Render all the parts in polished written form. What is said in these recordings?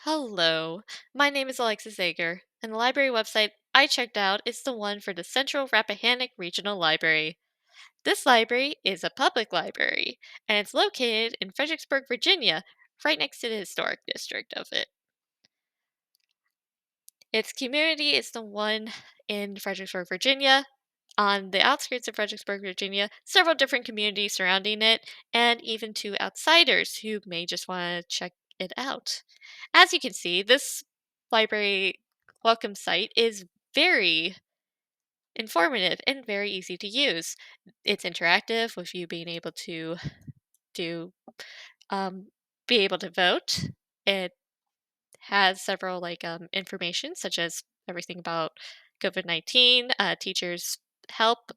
Hello, my name is Alexis Zager, and the library website I checked out is the one for the Central Rappahannock Regional Library. This library is a public library, and it's located in Fredericksburg, Virginia, right next to the historic district of it. Its community is the one in Fredericksburg, Virginia. On the outskirts of Fredericksburg, Virginia, several different communities surrounding it, and even to outsiders who may just want to check it out. As you can see, this library welcome site is very informative and very easy to use. It's interactive with you being able to do um, be able to vote. It has several information such as everything about COVID-19, teachers help,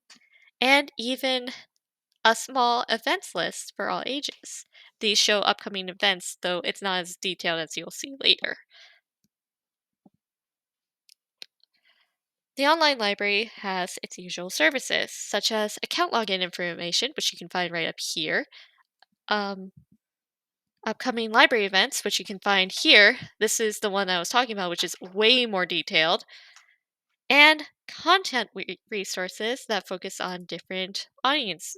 and even a small events list for all ages. These show upcoming events, though it's not as detailed as you'll see later. The online library has its usual services, such as account login information, which you can find right up here, um, upcoming library events, which you can find here. This is the one I was talking about, which is way more detailed, and content resources that focus on different audience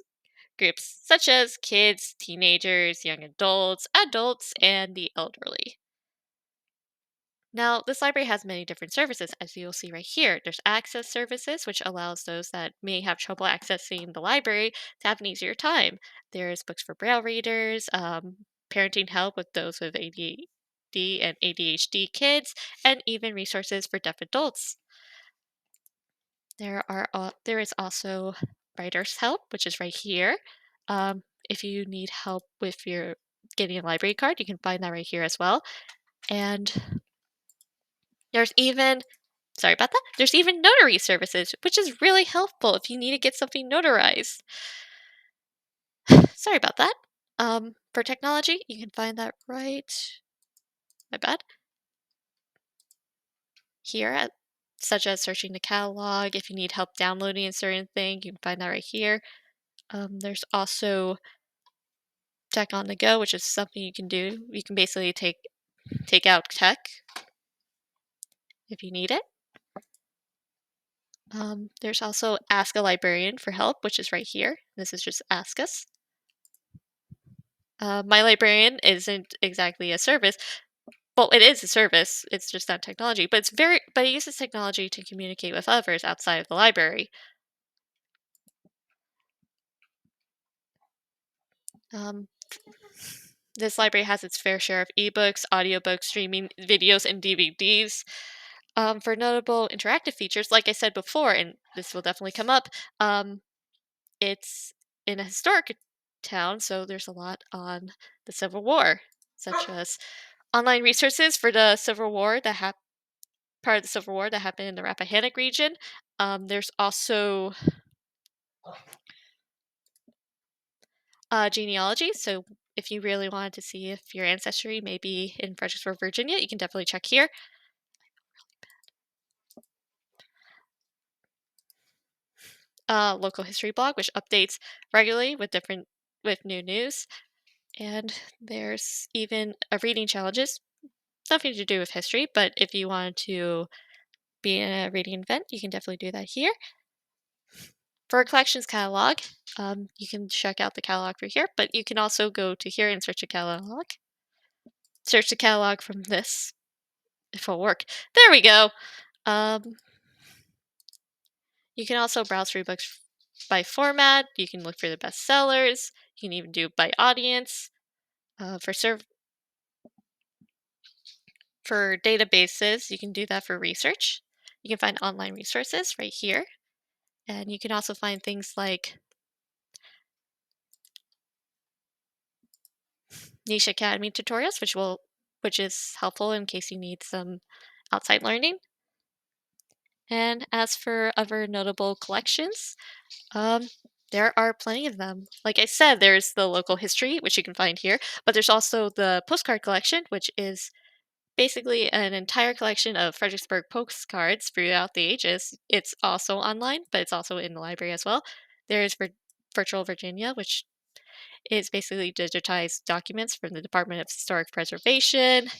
groups, such as kids, teenagers, young adults, and the elderly. Now, this library has many different services, as you'll see right here. There's access services, which allows those that may have trouble accessing the library to have an easier time. There's books for braille readers, parenting help with those with ADD and ADHD kids, and even resources for deaf adults. There is also writer's help, which is right here. If you need help with your getting a library card, you can find that right here as well. And there's even sorry about that. There's even notary services, which is really helpful if you need to get something notarized. Sorry about that. For technology, you can find that right. My bad. Here, such as searching the catalog. If you need help downloading a certain thing, you can find that right here. There's also tech on the go, which is something you can do. You can basically take out tech if you need it. There's also Ask a Librarian for help, which is right here. This is just Ask Us. My librarian isn't exactly a service. Well, it is a service. It's just not technology, but it uses technology to communicate with others outside of the library. Um, this library has its fair share of ebooks, audiobooks, streaming videos, and DVDs. For notable interactive features, like I said before, and this will definitely come up, it's in a historic town, so there's a lot on the Civil War, such as online resources for the Civil War part of the Civil War that happened in the Rappahannock region. There's also genealogy, so if you really wanted to see if your ancestry may be in Fredericksburg, Virginia, you can definitely check here. Local history blog, which updates regularly with new news. And there's even a reading challenges, nothing to do with history, but if you wanted to be in a reading event, you can definitely do that here. For a collections catalog, you can check out the catalog for here, but you can also go to here and search a catalog. Search the catalog from this, if it'll work. There we go. Um, you can also browse through books by format. You can look for the best sellers. You can even do by audience. For databases, you can do that for research. You can find online resources right here. And you can also find things like niche academy tutorials, which is helpful in case you need some outside learning. And as for other notable collections, um, there are plenty of them. Like I said, there's the local history, which you can find here, but there's also the postcard collection, which is basically an entire collection of Fredericksburg postcards throughout the ages. It's also online, but it's also in the library as well. There's Virtual Virginia, which is basically digitized documents from the Department of Historic Preservation.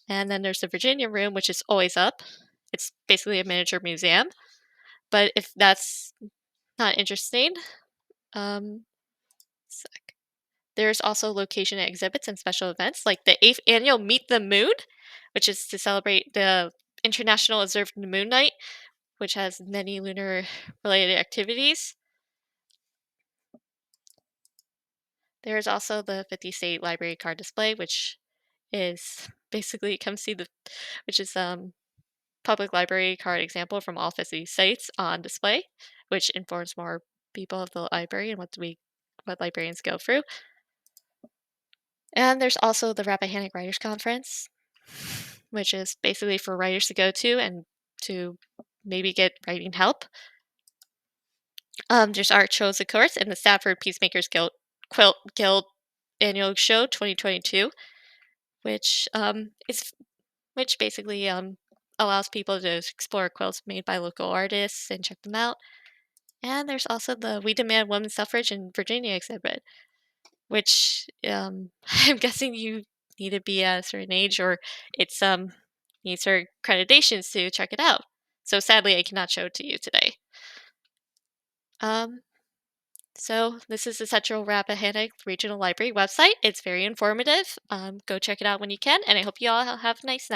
And then there's the Virginia room, which is always up. It's basically a miniature museum. But if that's not interesting, um, sec. There's also location exhibits and special events like the 8th annual Meet the Moon, which is to celebrate the International Observed Moon Night, which has many lunar related activities. There's also the 50 State Library card display, which is basically come see the which is public library card example from all 50 states on display, which informs more people of the library and what librarians go through. And there's also the Rappahannock Writers Conference, which is basically for writers to go to and to maybe get writing help. There's art shows, of course, and the Stafford Peacemakers Quilt Guild Annual Show 2022, which is which basically allows people to explore quilts made by local artists and check them out. And there's also the We Demand Women's Suffrage in Virginia exhibit, which I'm guessing you need to be at a certain age or it's needs certain accreditations to check it out. So sadly, I cannot show it to you today. Um, so this is the Central Rappahannock Regional Library website. It's very informative. Go check it out when you can, and I hope you all have a nice night.